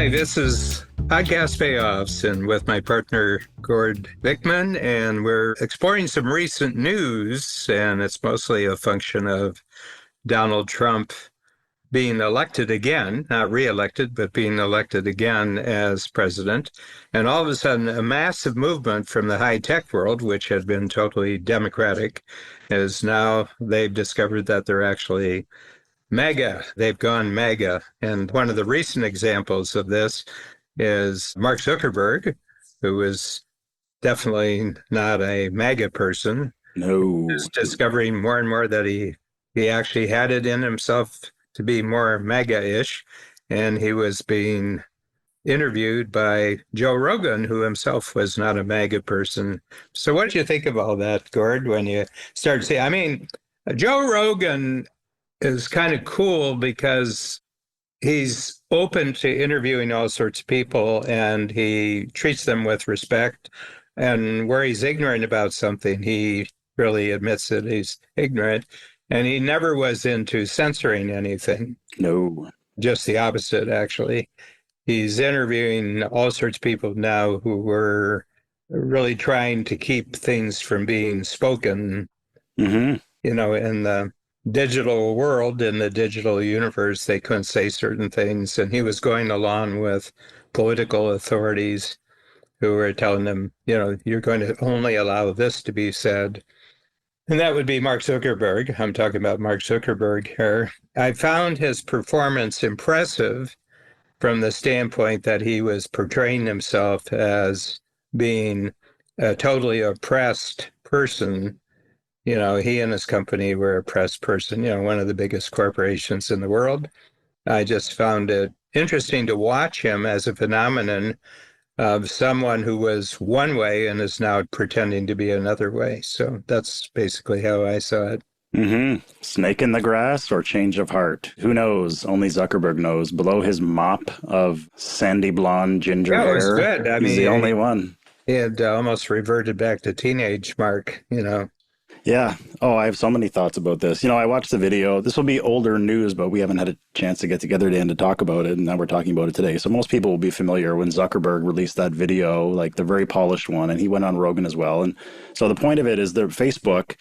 Hi, this is Podcast Payoffs, and with my partner, Gord Bickman, and we're exploring some recent news, and it's mostly a function of Donald Trump being elected again, not reelected, but being elected again as president. And all of a sudden, a massive movement from the high-tech world, which had been totally democratic, is now they've discovered that they're actually MAGA. They've gone MAGA. And one of the recent examples of this is Mark Zuckerberg, who is definitely not a MAGA person. No. Is discovering more and more that he actually had it in himself to be more MAGA-ish. And he was being interviewed by Joe Rogan, who himself was not a MAGA person. So what did you think of all that, Gord, when you started seeing? I mean, Joe Rogan is kind of cool because he's open to interviewing all sorts of people and he treats them with respect. And where he's ignorant about something, he really admits that he's ignorant. And he never was into censoring anything. No. Just the opposite, actually. He's interviewing all sorts of people now who were really trying to keep things from being spoken, Mm-hmm. in the digital world, in the digital universe. They couldn't say certain things. And he was going along with political authorities who were telling them, you're going to only allow this to be said. And that would be Mark Zuckerberg. I'm talking about Mark Zuckerberg here. I found his performance impressive from the standpoint that he was portraying himself as being a totally oppressed person. He and his company were a press person, one of the biggest corporations in the world. I just found it interesting to watch him as a phenomenon of someone who was one way and is now pretending to be another way. So that's basically how I saw it. Mm-hmm. Snake in the grass or change of heart? Who knows? Only Zuckerberg knows. Below his mop of sandy blonde ginger Yeah, it was hair, good. I he's mean, the only one. he had almost reverted back to teenage Mark. Yeah. Oh, I have so many thoughts about this. I watched the video. This will be older news, but we haven't had a chance to get together again to talk about it. And now we're talking about it today. So most people will be familiar when Zuckerberg released that video, like the very polished one, and he went on Rogan as well. And so the point of it is that Facebook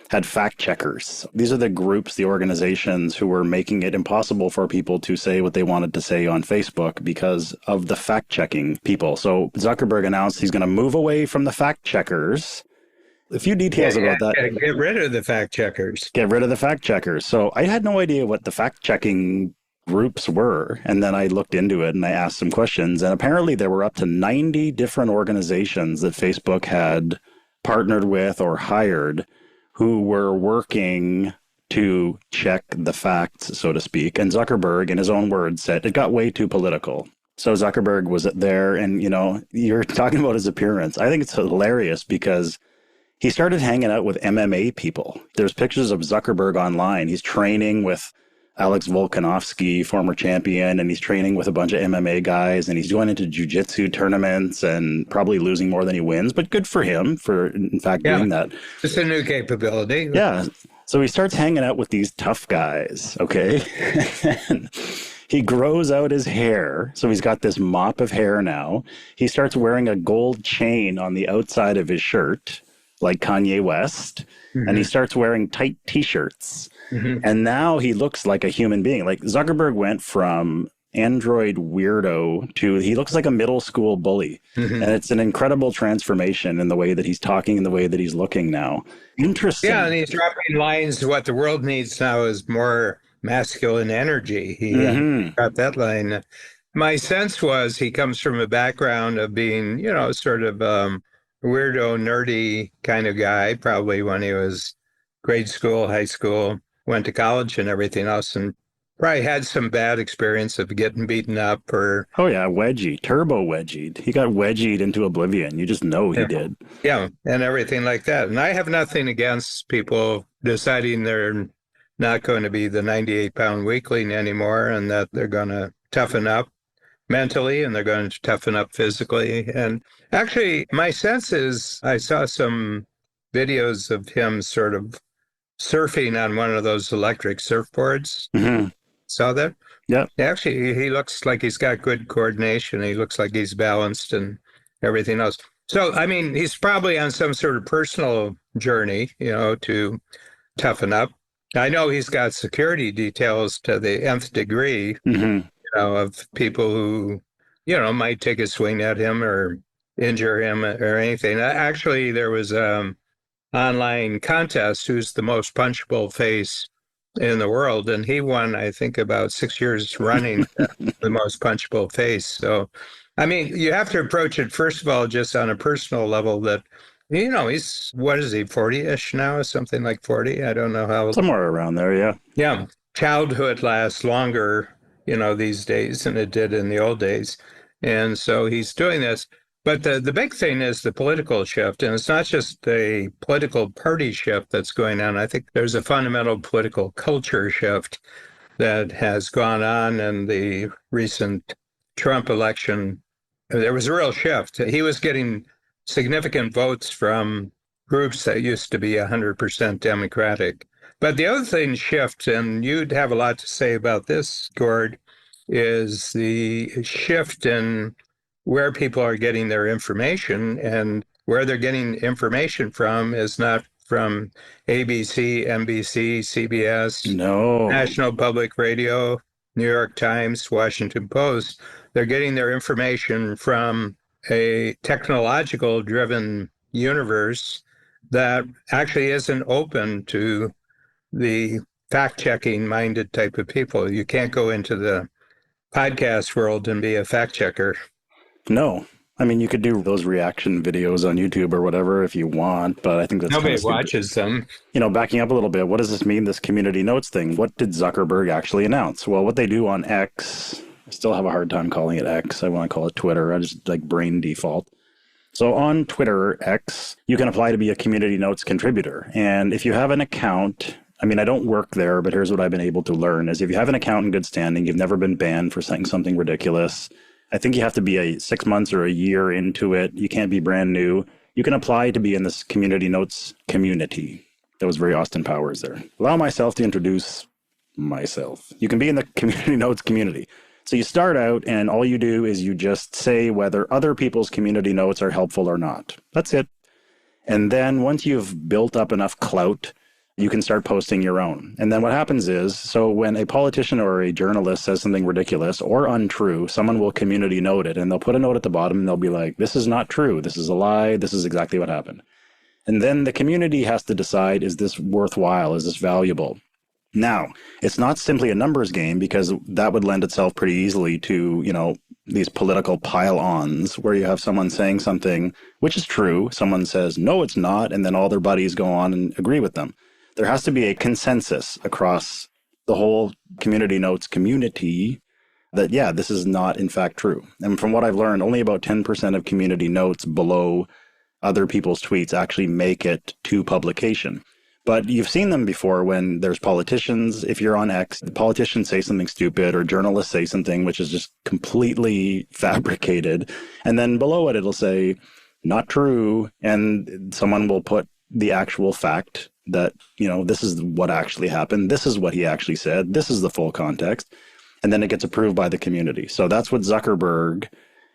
had fact checkers. These are the groups, the organizations who were making it impossible for people to say what they wanted to say on Facebook because of the fact checking people. So Zuckerberg announced he's going to move away from the fact checkers. A few details about that. Get rid of the fact checkers. Get rid of the fact checkers. So I had no idea what the fact checking groups were. And then I looked into it and I asked some questions. And apparently there were up to 90 different organizations that Facebook had partnered with or hired who were working to check the facts, so to speak. And Zuckerberg, in his own words, said it got way too political. So Zuckerberg was there. And, you're talking about his appearance. I think it's hilarious because he started hanging out with MMA people. There's pictures of Zuckerberg online. He's training with Alex Volkanovski, former champion, and he's training with a bunch of MMA guys, and he's going into jiu-jitsu tournaments and probably losing more than he wins, but good for him for, in fact, doing that. It's a new capability. Yeah. So he starts hanging out with these tough guys, okay? And he grows out his hair. So he's got this mop of hair now. He starts wearing a gold chain on the outside of his shirt, like Kanye West, and he starts wearing tight T-shirts. And now he looks like a human being. Like Zuckerberg went from Android weirdo to he looks like a middle school bully. And it's an incredible transformation in the way that he's talking and the way that he's looking now. Interesting. Yeah, and he's dropping lines. What the world needs now is more masculine energy. He got that line. My sense was he comes from a background of being, sort of weirdo, nerdy kind of guy, probably when he was grade school, high school, went to college and everything else, and probably had some bad experience of getting beaten up or... Oh, yeah, turbo wedgied. He got wedgied into oblivion. You just know he did. Yeah, and everything like that. And I have nothing against people deciding they're not going to be the 98-pound weakling anymore and that they're going to toughen up mentally and they're going to toughen up physically. And actually, my sense is I saw some videos of him sort of surfing on one of those electric surfboards. Saw that? Yeah. Actually, he looks like he's got good coordination. He looks like he's balanced and everything else. So, I mean, he's probably on some sort of personal journey, to toughen up. I know he's got security details to the nth degree, Hmm. of people who, might take a swing at him or injure him or anything. Actually, there was online contest who's the most punchable face in the world, and he won, I think, about 6 years running the most punchable face. So, I mean, you have to approach it first of all just on a personal level. That he's what is he 40-ish now, something like 40. I don't know how. Somewhere around there, yeah. Yeah, childhood lasts longer, these days than it did in the old days. And so he's doing this. But the big thing is the political shift. And it's not just a political party shift that's going on. I think there's a fundamental political culture shift that has gone on in the recent Trump election. There was a real shift. He was getting significant votes from groups that used to be 100% Democratic. But the other thing shift, and you'd have a lot to say about this, Gord, is the shift in where people are getting their information, and where they're getting information from is not from ABC, NBC, CBS, No. National Public Radio, New York Times, Washington Post. They're getting their information from a technological driven universe that actually isn't open to the fact checking minded type of people. You can't go into the podcast world and be a fact checker. No. I mean, you could do those reaction videos on YouTube or whatever if you want, but I think that's kind Nobody of stupid. watches them. Backing up a little bit, what does this mean, this community notes thing? What did Zuckerberg actually announce? Well, what they do on X, I still have a hard time calling it X. I want to call it Twitter. I just like brain default. So on Twitter, X, you can apply to be a community notes contributor. And if you have an account, I mean, I don't work there, but here's what I've been able to learn is if you have an account in good standing, you've never been banned for saying something ridiculous. I think you have to be 6 months or a year into it. You can't be brand new. You can apply to be in this community notes community. That was very Austin Powers there. Allow myself to introduce myself. You can be in the community notes community. So you start out and all you do is you just say whether other people's community notes are helpful or not. That's it. And then once you've built up enough clout, you can start posting your own. And then what happens is, so when a politician or a journalist says something ridiculous or untrue, someone will community note it and they'll put a note at the bottom and they'll be like, this is not true. This is a lie. This is exactly what happened. And then the community has to decide, is this worthwhile? Is this valuable? Now, it's not simply a numbers game because that would lend itself pretty easily to, these political pile-ons where you have someone saying something which is true. Someone says, no, it's not. And then all their buddies go on and agree with them. There has to be a consensus across the whole community notes community that, yeah, this is not in fact true. And from what I've learned, only about 10% of community notes below other people's tweets actually make it to publication. But you've seen them before when there's politicians. If you're on X, the politicians say something stupid or journalists say something which is just completely fabricated. And then below it, it'll say, not true. And someone will put the actual fact that, this is what actually happened. This is what he actually said. This is the full context. And then it gets approved by the community. So that's what Zuckerberg,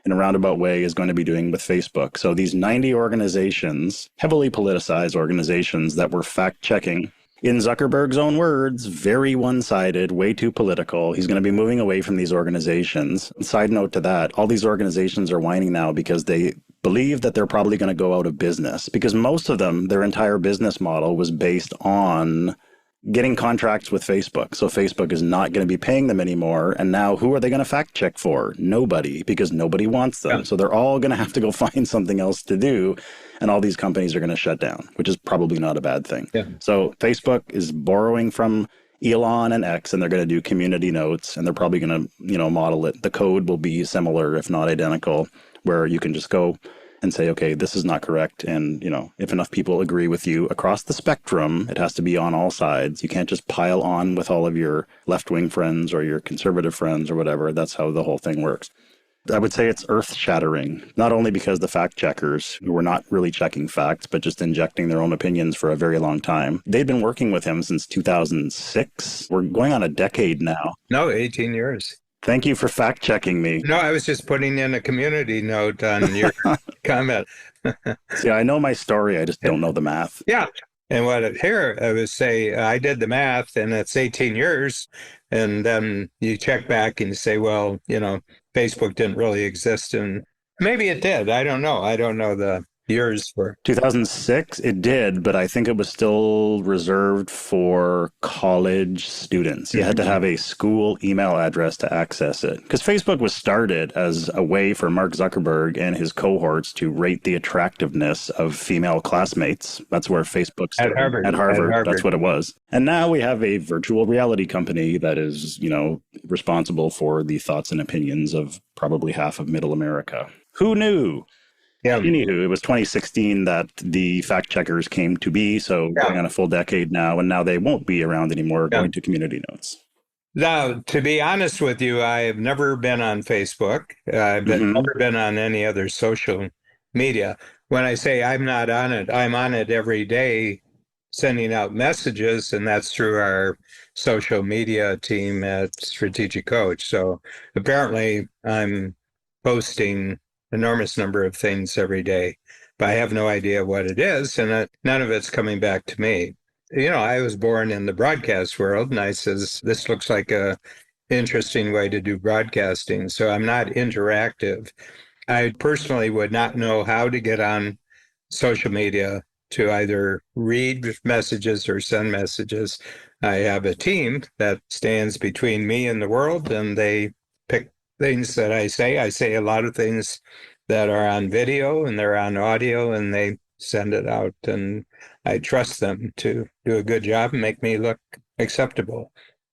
in a roundabout way, is going to be doing with Facebook. So these 90 organizations, heavily politicized organizations that were fact-checking, in Zuckerberg's own words, very one-sided, way too political. He's going to be moving away from these organizations. Side note to that, all these organizations are whining now because they believe that they're probably going to go out of business because most of them, their entire business model was based on getting contracts with Facebook. So Facebook is not going to be paying them anymore. And now who are they going to fact check for? Nobody, because nobody wants them. Yeah. So they're all going to have to go find something else to do. And all these companies are going to shut down, which is probably not a bad thing. Yeah. So Facebook is borrowing from Elon and X, and they're going to do community notes, and they're probably going to, model it. The code will be similar, if not identical, where you can just go and say, okay, this is not correct. And, if enough people agree with you across the spectrum, it has to be on all sides. You can't just pile on with all of your left-wing friends or your conservative friends or whatever. That's how the whole thing works. I would say it's earth shattering, not only because the fact checkers, who were not really checking facts, but just injecting their own opinions for a very long time, they'd been working with him since 2006. We're going on a decade now. No, 18 years. Thank you for fact checking me. No, I was just putting in a community note on your comment. See, I know my story, I just don't know the math. Yeah. And here I would say I did the math and it's 18 years. And then you check back and you say, well, Facebook didn't really exist. And maybe it did. I don't know. I don't know the years for 2006, it did, but I think it was still reserved for college students. You had to have a school email address to access it. Because Facebook was started as a way for Mark Zuckerberg and his cohorts to rate the attractiveness of female classmates. That's where Facebook started. At Harvard. That's what it was. And now we have a virtual reality company that is, responsible for the thoughts and opinions of probably half of middle America. Who knew? Yeah. Anywho, it was 2016 that the fact checkers came to be, so going on a full decade now, and now they won't be around anymore, going to community notes. Now, to be honest with you, I have never been on Facebook. I've never been on any other social media. When I say I'm not on it, I'm on it every day, sending out messages, and that's through our social media team at Strategic Coach. So apparently I'm posting enormous number of things every day, but I have no idea what it is, and none of it's coming back to me. I was born in the broadcast world, and I says, this looks like a interesting way to do broadcasting, so I'm not interactive. I personally would not know how to get on social media to either read messages or send messages. I have a team that stands between me and the world, and they pick things that I say. I say a lot of things that are on video and they're on audio, and they send it out. And I trust them to do a good job and make me look acceptable,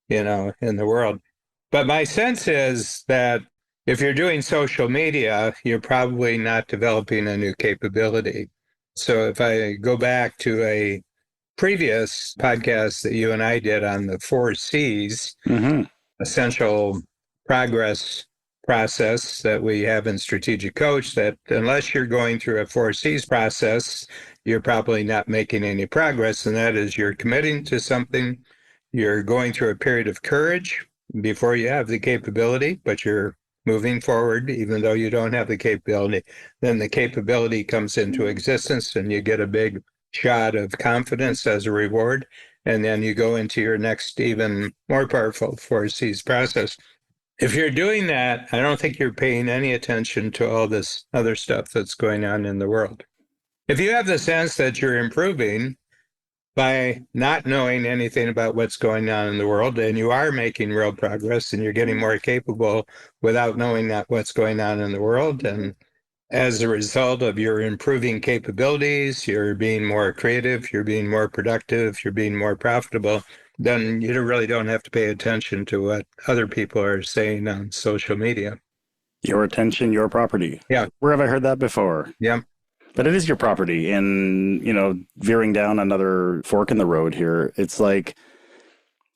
in the world. But my sense is that if you're doing social media, you're probably not developing a new capability. So if I go back to a previous podcast that you and I did on the 4Cs, essential progress process that we have in Strategic Coach, that unless you're going through a 4Cs process, you're probably not making any progress. And that is, you're committing to something, you're going through a period of courage before you have the capability, but you're moving forward even though you don't have the capability. Then the capability comes into existence and you get a big shot of confidence as a reward. And then you go into your next, even more powerful 4Cs process. If you're doing that, I don't think you're paying any attention to all this other stuff that's going on in the world. If you have the sense that you're improving by not knowing anything about what's going on in the world, and you are making real progress and you're getting more capable without knowing what's going on in the world, and as a result of your improving capabilities, you're being more creative, you're being more productive, you're being more profitable, then you really don't have to pay attention to what other people are saying on social media. Your attention, your property. Yeah. Where have I heard that before? Yeah. But it is your property. And, veering down another fork in the road here, it's like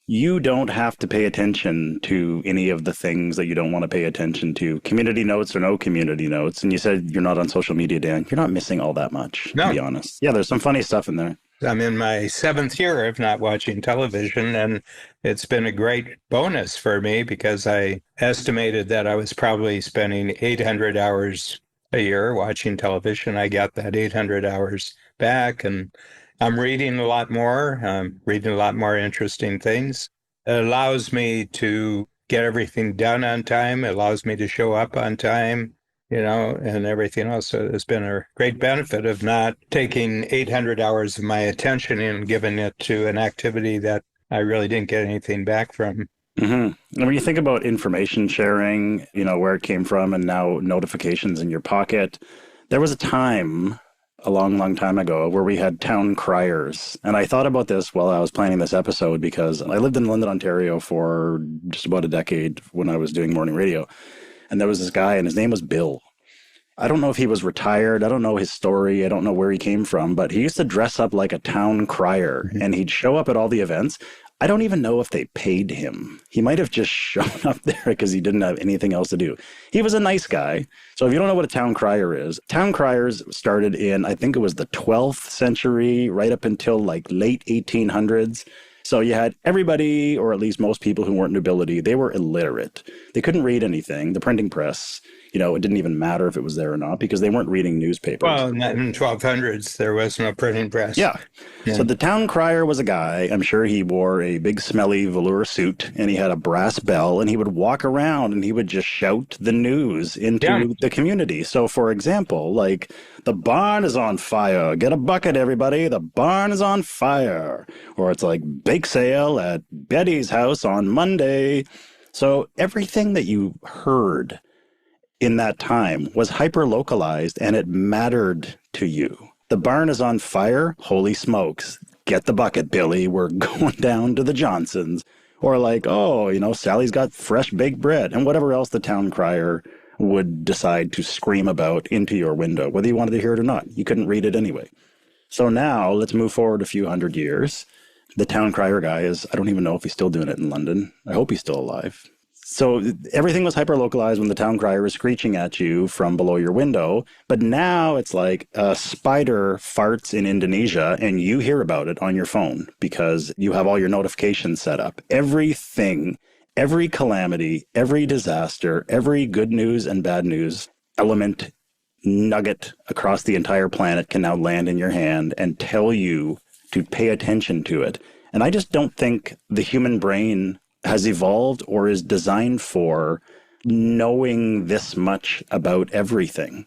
you don't have to pay attention to any of the things that you don't want to pay attention to. Community notes or no community notes. And you said you're not on social media, Dan. You're not missing all that much, to be honest. Yeah, there's some funny stuff in there. I'm in my 7th year of not watching television, and it's been a great bonus for me because I estimated that I was probably spending 800 hours a year watching television. I got that 800 hours back, and I'm reading a lot more. I'm reading a lot more interesting things. It allows me to get everything done on time. It allows me to show up on time, and everything else. So it's been a great benefit of not taking 800 hours of my attention and giving it to an activity that I really didn't get anything back from. And when you think about information sharing, where it came from and now notifications in your pocket, there was a time a long, long time ago where we had town criers. And I thought about this while I was planning this episode because I lived in London, Ontario for just about a decade when I was doing morning radio. And there was this guy and his name was Bill. I don't know if he was retired. I don't know his story. I don't know where he came from, but he used to dress up like a town crier and he'd show up at all the events. I don't even know if they paid him. He might have just shown up there because he didn't have anything else to do. He was a nice guy. So if you don't know what a town crier is, town criers started in, I think it was the 12th century, right up until like late 1800s. So you had everybody, or at least most people who weren't nobility, they were illiterate. They couldn't read anything. The printing press, it didn't even matter if it was there or not because they weren't reading newspapers. Well, in 1200s, there was no printing press. Yeah. So Yeah. the town crier was a guy. I'm sure he wore a big smelly velour suit and he had a brass bell and he would walk around and he would just shout the news Yeah. into the community. So for example, like the barn is on fire. Get a bucket, everybody. The barn is on fire. Or it's like bake sale at Betty's house on Monday. So everything that you heard in that time was hyper localized and it mattered to you. The barn is on fire. Holy smokes. Get the bucket, Billy. We're going down to the Johnsons. Or like, oh, Sally's got fresh baked bread and whatever else the town crier would decide to scream about into your window, whether you wanted to hear it or not. You couldn't read it anyway. So now let's move forward a few hundred years. The town crier guy I don't even know if he's still doing it in London. I hope he's still alive. So everything was hyper-localized when the town crier was screeching at you from below your window. But now it's like a spider farts in Indonesia and you hear about it on your phone because you have all your notifications set up. Everything, every calamity, every disaster, every good news and bad news element nugget across the entire planet can now land in your hand and tell you to pay attention to it. And I just don't think the human brain has evolved or is designed for knowing this much about everything.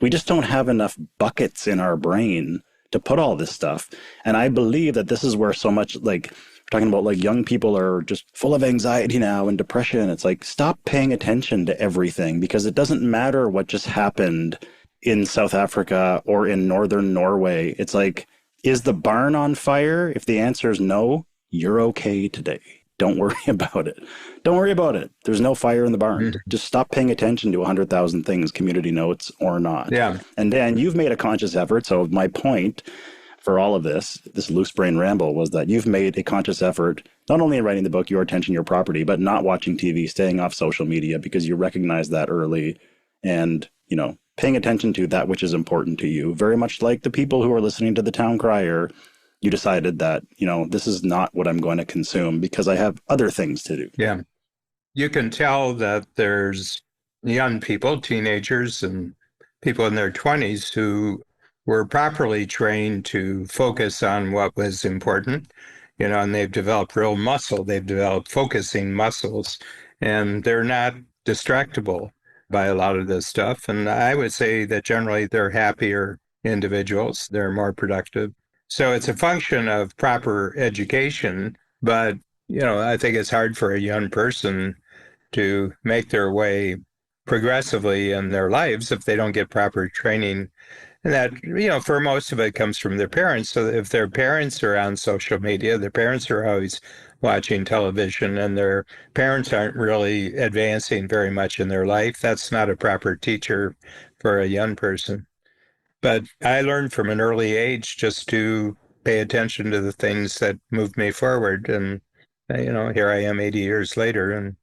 We just don't have enough buckets in our brain to put all this stuff. And I believe that this is where so much, like, we're talking about like young people are just full of anxiety now and depression. It's like, stop paying attention to everything because it doesn't matter what just happened in South Africa or in northern Norway. It's like, is the barn on fire? If the answer is no, you're okay today. Don't worry about it. Don't worry about it. There's no fire in the barn. Mm. Just stop paying attention to 100,000 things, community notes or not. Yeah. And Dan, you've made a conscious effort. So my point for all of this loose brain ramble was that you've made a conscious effort, not only in writing the book, Your Attention, Your Property, but not watching TV, staying off social media because you recognize that early and, paying attention to that which is important to you. Very much like the people who are listening to the town crier, you decided that, this is not what I'm going to consume because I have other things to do. Yeah. You can tell that there's young people, teenagers, and people in their 20s who were properly trained to focus on what was important, and they've developed real muscle. They've developed focusing muscles, and they're not distractible by a lot of this stuff. And I would say that generally they're happier individuals. They're more productive. So it's a function of proper education, but, I think it's hard for a young person to make their way progressively in their lives if they don't get proper training. And that, for most of it comes from their parents. So if their parents are on social media, their parents are always watching television and their parents aren't really advancing very much in their life, that's not a proper teacher for a young person. But I learned from an early age just to pay attention to the things that moved me forward. And, here I am 80 years later and,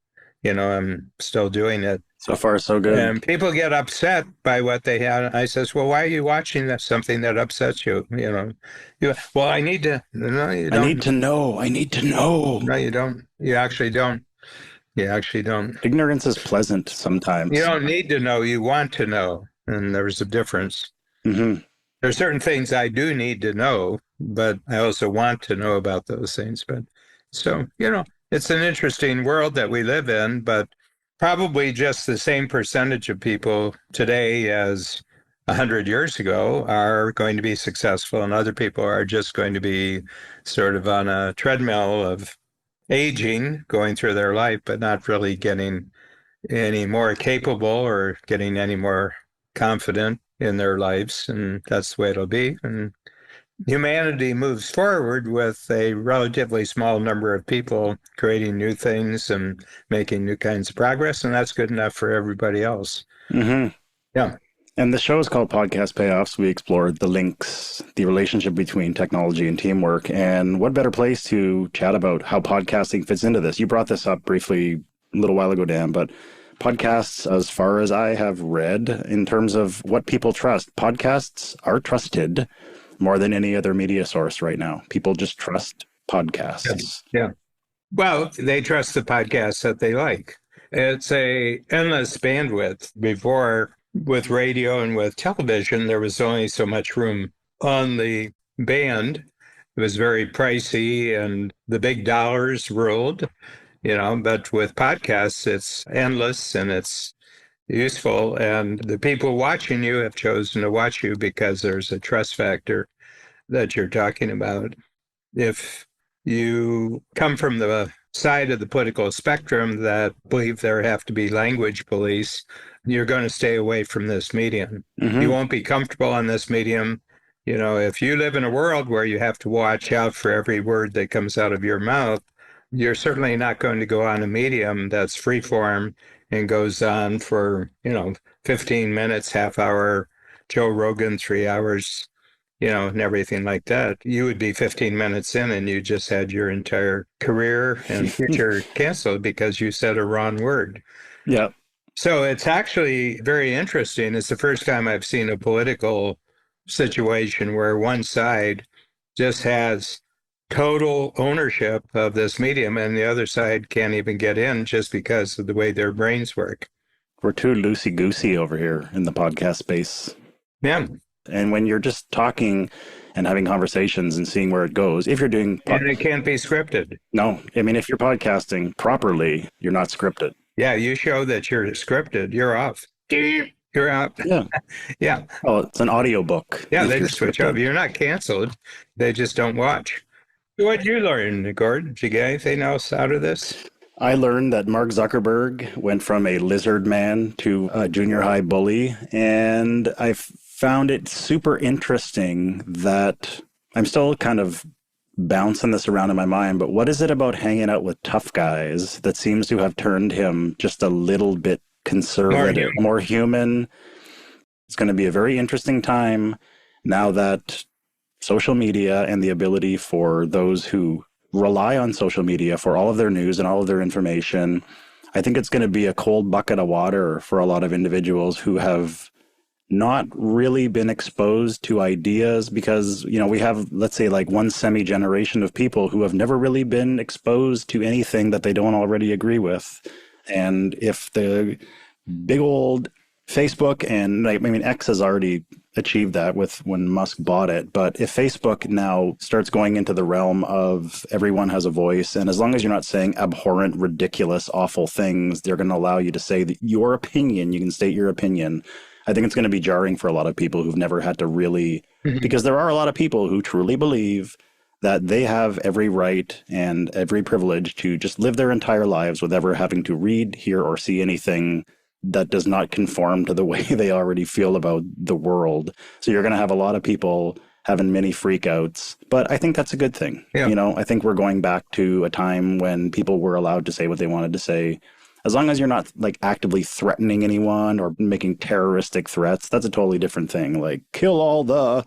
I'm still doing it. So far, so good. And people get upset by what they had. I says, well, why are you watching something that upsets you? Well, I need to. No, you don't. I need to know. I need to know. No, you don't. You actually don't. You actually don't. Ignorance is pleasant sometimes. You don't need to know. You want to know. And there's a difference. Mm-hmm. There's certain things I do need to know, but I also want to know about those things. But so, it's an interesting world that we live in, but probably just the same percentage of people today as 100 years ago are going to be successful, and other people are just going to be sort of on a treadmill of aging, going through their life, but not really getting any more capable or getting any more confident in their lives. And that's the way it'll be. And humanity moves forward with a relatively small number of people creating new things and making new kinds of progress, and that's good enough for everybody else. Mm-hmm. Yeah. And the show is called Podcast Payoffs. We explore the links, the relationship between technology and teamwork. And what better place to chat about how podcasting fits into this? You brought this up briefly a little while ago, Dan, but podcasts, as far as I have read, in terms of what people trust, podcasts are trusted more than any other media source right now. People just trust podcasts. Yeah. Well, they trust the podcasts that they like. It's a endless bandwidth. Before, with radio and with television, there was only so much room on the band. It was very pricey and the big dollars ruled, but with podcasts, it's endless and it's useful. And the people watching you have chosen to watch you because there's a trust factor that you're talking about. If you come from the side of the political spectrum that believe there have to be language police, you're going to stay away from this medium. Mm-hmm. You won't be comfortable on this medium. If you live in a world where you have to watch out for every word that comes out of your mouth, you're certainly not going to go on a medium that's free form and goes on for, 15 minutes, half hour, Joe Rogan, 3 hours, and everything like that. You would be 15 minutes in and you just had your entire career and future canceled because you said a wrong word. Yeah. So it's actually very interesting. It's the first time I've seen a political situation where one side just has total ownership of this medium and the other side can't even get in just because of the way their brains work. We're too loosey-goosey over here in the podcast space. Yeah. And when you're just talking and having conversations and seeing where it goes, if you're doing... And it can't be scripted. No. I mean, if you're podcasting properly, you're not scripted. Yeah, you show that you're scripted, you're off. You're out. Yeah. Yeah. Oh, it's an audiobook. Yeah, they just switch up. You're not canceled. They just don't watch. What did you learn, Gordon? Did you get anything else out of this? I learned that Mark Zuckerberg went from a lizard man to a junior high bully, and I found it super interesting that I'm still kind of bouncing this around in my mind, but what is it about hanging out with tough guys that seems to have turned him just a little bit conservative, more human? It's going to be a very interesting time now that social media and the ability for those who rely on social media for all of their news and all of their information. I think it's going to be a cold bucket of water for a lot of individuals who have not really been exposed to ideas because, we have, let's say, like one semi-generation of people who have never really been exposed to anything that they don't already agree with. And if the big old Facebook and X has already achieved that with when Musk bought it. But if Facebook now starts going into the realm of everyone has a voice, and as long as you're not saying abhorrent, ridiculous, awful things, they're going to allow you to say your opinion. You can state your opinion. I think it's going to be jarring for a lot of people who've never had to really, because there are a lot of people who truly believe that they have every right and every privilege to just live their entire lives without ever having to read, hear, or see anything that does not conform to the way they already feel about the world. So you're going to have a lot of people having mini freakouts, but I think that's a good thing. Yeah. I think we're going back to a time when people were allowed to say what they wanted to say. As long as you're not like actively threatening anyone or making terroristic threats, that's a totally different thing. Like kill all the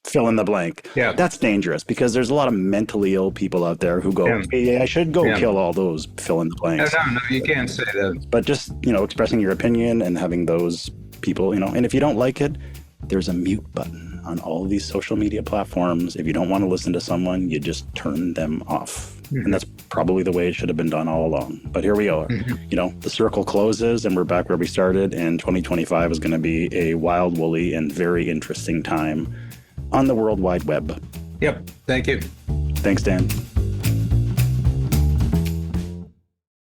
fill in the blank. Yeah. That's dangerous because there's a lot of mentally ill people out there who go, hey, I should go kill all those fill in the blanks. No, you can't say that. But just, expressing your opinion and having those people, and if you don't like it, there's a mute button on all of these social media platforms. If you don't want to listen to someone, you just turn them off. Mm-hmm. And that's probably the way it should have been done all along. But here we are. Mm-hmm. The circle closes and we're back where we started. And 2025 is going to be a wild, woolly, and very interesting time on the World Wide Web. Yep. Thank you. Thanks, Dan.